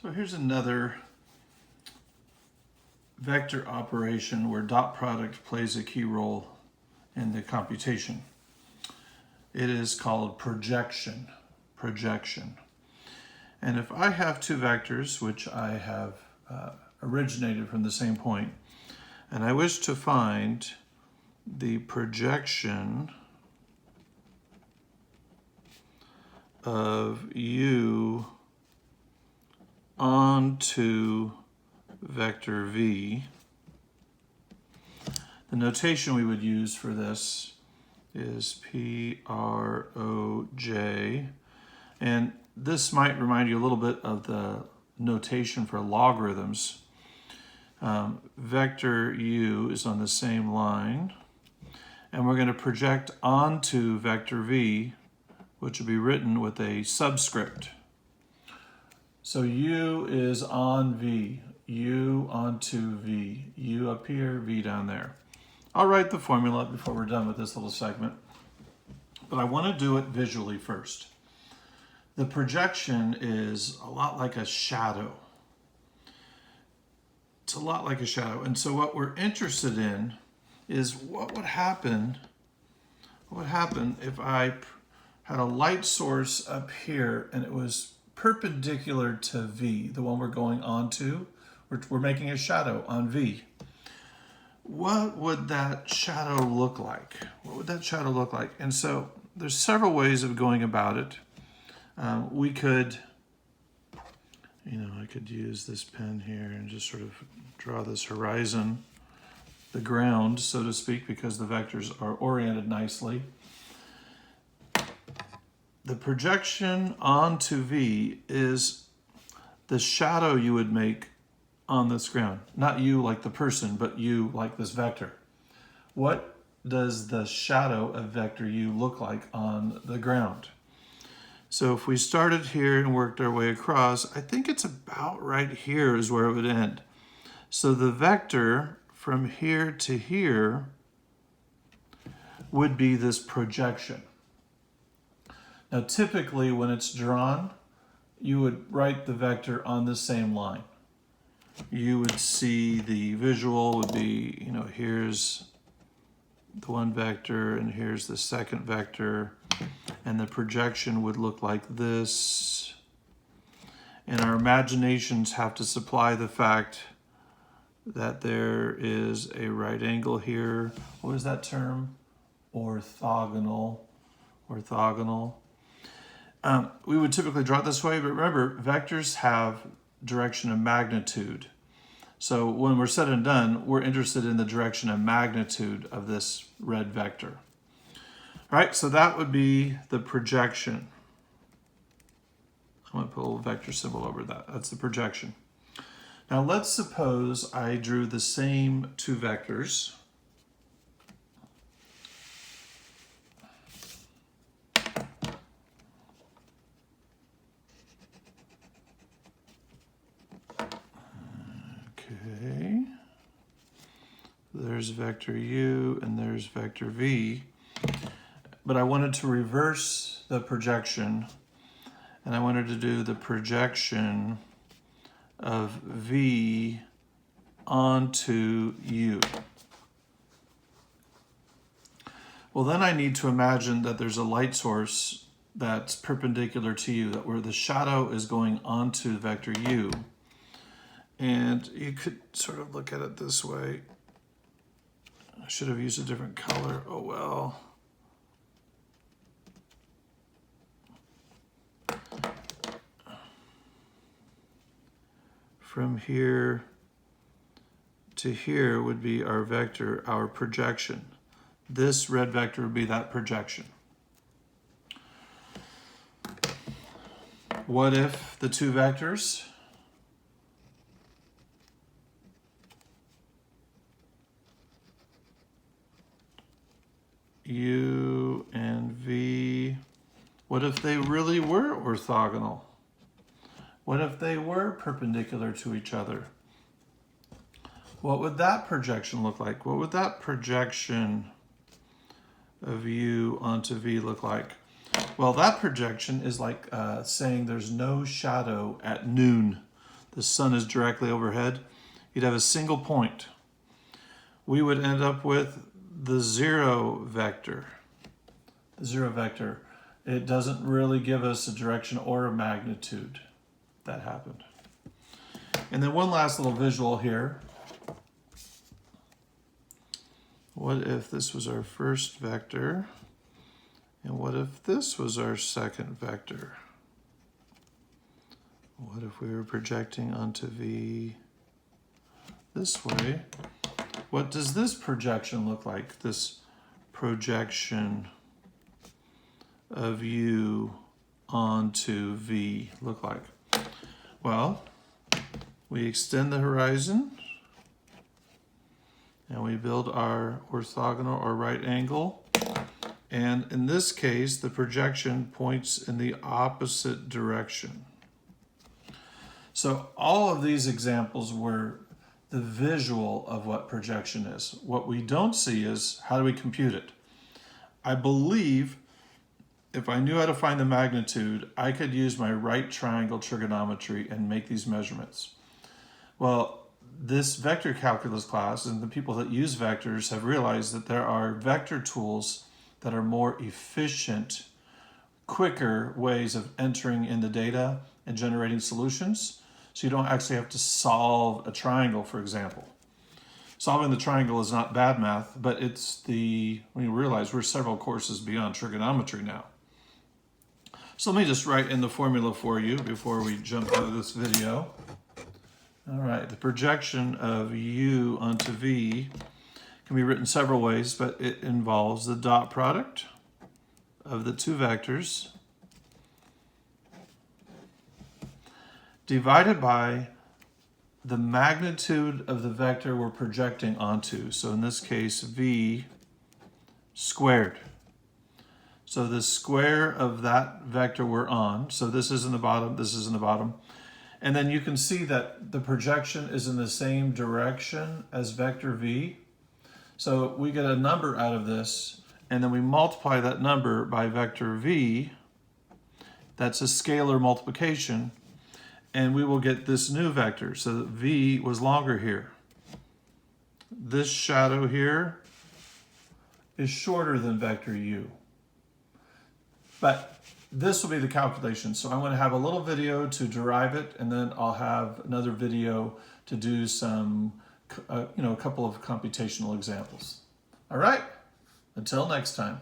So here's another vector operation where dot product plays a key role in the computation. It is called projection. Projection. And if I have two vectors, which I have originated from the same point, and I wish to find the projection of u onto vector v, the notation we would use for this is PROJ, and this might remind you a little bit of the notation for logarithms. Vector u is on the same line, and we're going to project onto vector v, which will be written with a subscript. So u is on v, u onto v, u up here, v down there. I'll write the formula before we're done with this little segment, but I want to do it visually first. The projection is a lot like a shadow. It's a lot like a shadow. And so what we're interested in is what would happen if I had a light source up here and it was perpendicular to V, the one we're going on to. We're making a shadow on V. What would that shadow look like? What would that shadow look like? And so there's several ways of going about it. We could, I could use this pen here and just sort of draw this horizon, the ground, so to speak, because the vectors are oriented nicely. The projection onto V is the shadow you would make on this ground. Not you like the person, but you like this vector. What does the shadow of vector u look like on the ground? So if we started here and worked our way across, I think it's about right here is where it would end. So the vector from here to here would be this projection. Now typically when it's drawn, you would write the vector on the same line. You would see the visual would be, here's the one vector and here's the second vector, and the projection would look like this. And our imaginations have to supply the fact that there is a right angle here. What is that term? Orthogonal. Orthogonal. We would typically draw it this way, but remember, vectors have direction and magnitude. So when we're said and done, we're interested in the direction and magnitude of this red vector. All right, so that would be the projection. I'm going to put a little vector symbol over that. That's the projection. Now let's suppose I drew the same two vectors. Okay. There's vector u and there's vector v. But I wanted to reverse the projection, and I wanted to do the projection of v onto u. Well, then I need to imagine that there's a light source that's perpendicular to u, that where the shadow is going onto vector u. And you could sort of look at it this way. I should have used a different color. Oh well. From here to here would be our vector, our projection. This red vector would be that projection. What if the two vectors u and v, what if they really were orthogonal? What if they were perpendicular to each other? What would that projection look like? What would that projection of u onto v look like? Well, that projection is like saying there's no shadow at noon. the sun is directly overhead, you'd have a single point. We would end up with the zero vector. The zero vector. It doesn't really give us a direction or a magnitude. That happened. And then one last little visual here. What if this was our first vector? And what if this was our second vector? What if we were projecting onto V this way? What does this projection look like? This projection of U onto V look like? Well, we extend the horizon and we build our orthogonal or right angle. And in this case, the projection points in the opposite direction. So all of these examples were the visual of what projection is. What we don't see is how do we compute it? I believe if I knew how to find the magnitude, I could use my right triangle trigonometry and make these measurements. Well, this vector calculus class and the people that use vectors have realized that there are vector tools that are more efficient, quicker ways of entering in the data and generating solutions. So you don't actually have to solve a triangle, for example. Solving the triangle is not bad math, but it's when you realize we're several courses beyond trigonometry now. So let me just write in the formula for you before we jump out of this video. All right, the projection of U onto V can be written several ways, but it involves the dot product of the two vectors divided by the magnitude of the vector we're projecting onto. So in this case, V squared. So the square of that vector we're on, so this is in the bottom, this is in the bottom. And then you can see that the projection is in the same direction as vector V. So we get a number out of this, and then we multiply that number by vector V. That's a scalar multiplication, and we will get this new vector. So that V was longer here. This shadow here is shorter than vector U. But this will be the calculation. So I'm going to have a little video to derive it, and then I'll have another video to do some, a couple of computational examples. All right, until next time.